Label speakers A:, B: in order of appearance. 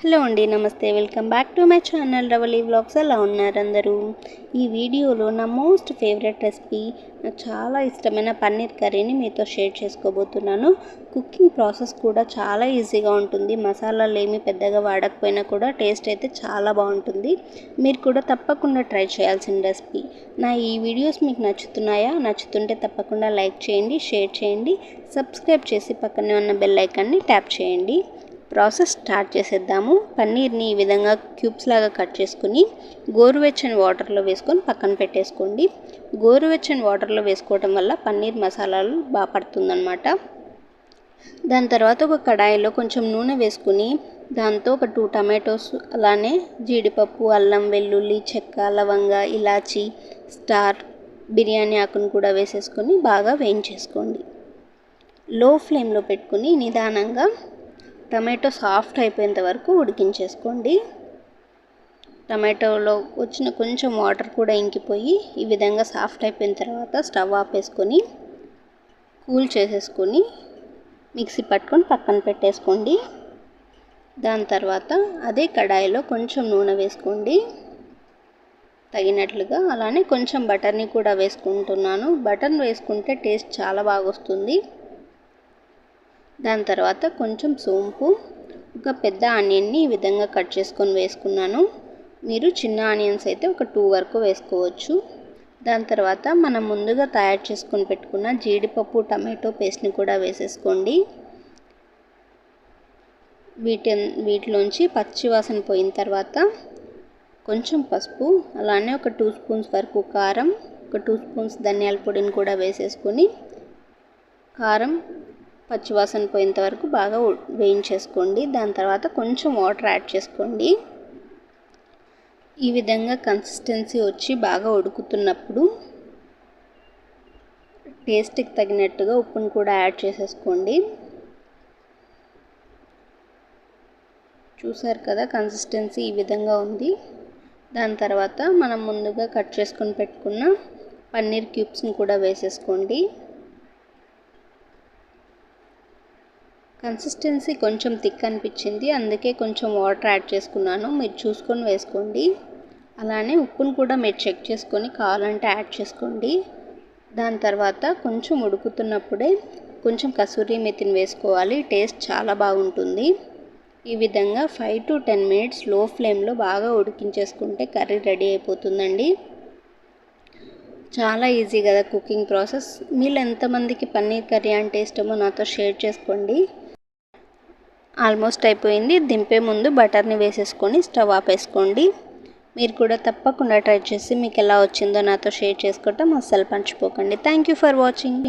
A: Hello అండి, నమస్తే. Welcome back to my channel Ravali vlogs. ఎలా ఉన్నారు అందరూ? ఈ వీడియోలో నా మోస్ట్ ఫేవరెట్ రెసిపీ, నాకు చాలా ఇష్టమైన పన్నీర్ కర్రీని మీతో షేర్ చేసుకోబోతున్నాను. కుకింగ్ ప్రాసెస్ కూడా చాలా ఈజీగా ఉంటుంది. మసాలాలు ఏమీ పెద్దగా వాడకపోయినా కూడా టేస్ట్ అయితే చాలా బాగుంటుంది. మీరు కూడా తప్పకుండా ట్రై చేయాల్సిన రెసిపీ. నా ఈ వీడియోస్ మీకు నచ్చుతున్నాయా? నచ్చుతుంటే తప్పకుండా లైక్ చేయండి, షేర్ చేయండి, సబ్స్క్రైబ్ చేసి పక్కనే ఉన్న బెల్ ఐకాన్ని ట్యాప్ చేయండి. ప్రాసెస్ స్టార్ట్ చేసేద్దాము. పన్నీర్ని ఈ విధంగా క్యూబ్స్ లాగా కట్ చేసుకుని గోరువెచ్చని వాటర్లో వేసుకొని పక్కన పెట్టేసుకోండి. గోరువెచ్చని వాటర్లో వేసుకోవడం వల్ల పన్నీర్ మసాలాలు బాగా పడుతుందన్నమాట. దాని తర్వాత ఒక కడాయిలో కొంచెం నూనె వేసుకుని దాంతో ఒక 2 టమాటోస్, అలానే జీడిపప్పు, అల్లం, వెల్లుల్లి, చెక్క, లవంగ, ఇలాచి, స్టార్, బిర్యానీ ఆకును కూడా వేసేసుకొని బాగా వేయించేసుకోండి. లో ఫ్లేమ్లో పెట్టుకుని నిదానంగా టమాటో సాఫ్ట్ అయిపోయేంత వరకు ఉడికించేసుకోండి. టమాటోలో వచ్చిన కొంచెం వాటర్ కూడా ఇంకిపోయి ఈ విధంగా సాఫ్ట్ అయిపోయిన తర్వాత స్టవ్ ఆపేసుకొని కూల్ చేసేసుకొని మిక్సీ పట్టుకొని పక్కన పెట్టేసుకోండి. దాని తర్వాత అదే కడాయిలో కొంచెం నూనె వేసుకోండి తగినట్లుగా. అలానే కొంచెం బటర్ని కూడా వేసుకుంటున్నాను. బటర్ వేసుకుంటే టేస్ట్ చాలా బాగా వస్తుంది. దాని తర్వాత కొంచెం సోంపు, ఒక పెద్ద ఆనియన్ని ఈ విధంగా కట్ చేసుకొని వేసుకున్నాను. మీరు చిన్న ఆనియన్స్ అయితే ఒక 2 వరకు వేసుకోవచ్చు. దాని తర్వాత మనం ముందుగా తయారు చేసుకొని పెట్టుకున్న జీడిపప్పు, టమాటో పేస్ట్ని కూడా వేసేసుకోండి. వీటిలోంచి పచ్చి వాసన పోయిన తర్వాత కొంచెం పసుపు, అలానే ఒక 2 స్పూన్స్ వరకు కారం, ఒక 2 స్పూన్స్ ధనియాల పొడిని కూడా వేసేసుకొని కారం పచ్చివాసన పోయేంత వరకు బాగా వేయించేసుకోండి. దాని తర్వాత కొంచెం వాటర్ యాడ్ చేసుకోండి. ఈ విధంగా కన్సిస్టెన్సీ వచ్చి బాగా ఉడుకుతున్నప్పుడు టేస్ట్కి తగినట్టుగా ఉప్పును కూడా యాడ్ చేసేసుకోండి. చూసారు కదా, కన్సిస్టెన్సీ ఈ విధంగా ఉంది. దాని తర్వాత మనం ముందుగా కట్ చేసుకొని పెట్టుకున్న పన్నీర్ క్యూబ్స్ని కూడా వేసేసుకోండి. కన్సిస్టెన్సీ కొంచెం థిక్ అనిపించింది, అందుకే కొంచెం వాటర్ యాడ్ చేసుకున్నాను. మీరు చూసుకొని వేసుకోండి. అలానే ఉప్పును కూడా మీరు చెక్ చేసుకొని కావాలంటే యాడ్ చేసుకోండి. దాని తర్వాత కొంచెం ఉడుకుతున్నప్పుడే కొంచెం కసూరి మెతిని వేసుకోవాలి. టేస్ట్ చాలా బాగుంటుంది. ఈ విధంగా 5 to 10 మినిట్స్ లో ఫ్లేమ్లో బాగా ఉడికించేసుకుంటే కర్రీ రెడీ అయిపోతుందండి. చాలా ఈజీ కదా కుకింగ్ ప్రాసెస్. మీరు ఎంతమందికి పన్నీర్ కర్రీ అంటే ఇష్టమో నాతో షేర్ చేసుకోండి. ఆల్మోస్ట్ అయిపోయింది. దింపే ముందు బటర్ని వేసేసుకొని స్టవ్ ఆపేసుకోండి. మీరు కూడా తప్పకుండా ట్రై చేసి మీకు ఎలా వచ్చిందో నాతో షేర్ చేసుకోవటం అస్సలు మర్చిపోకండి. Thank you for watching.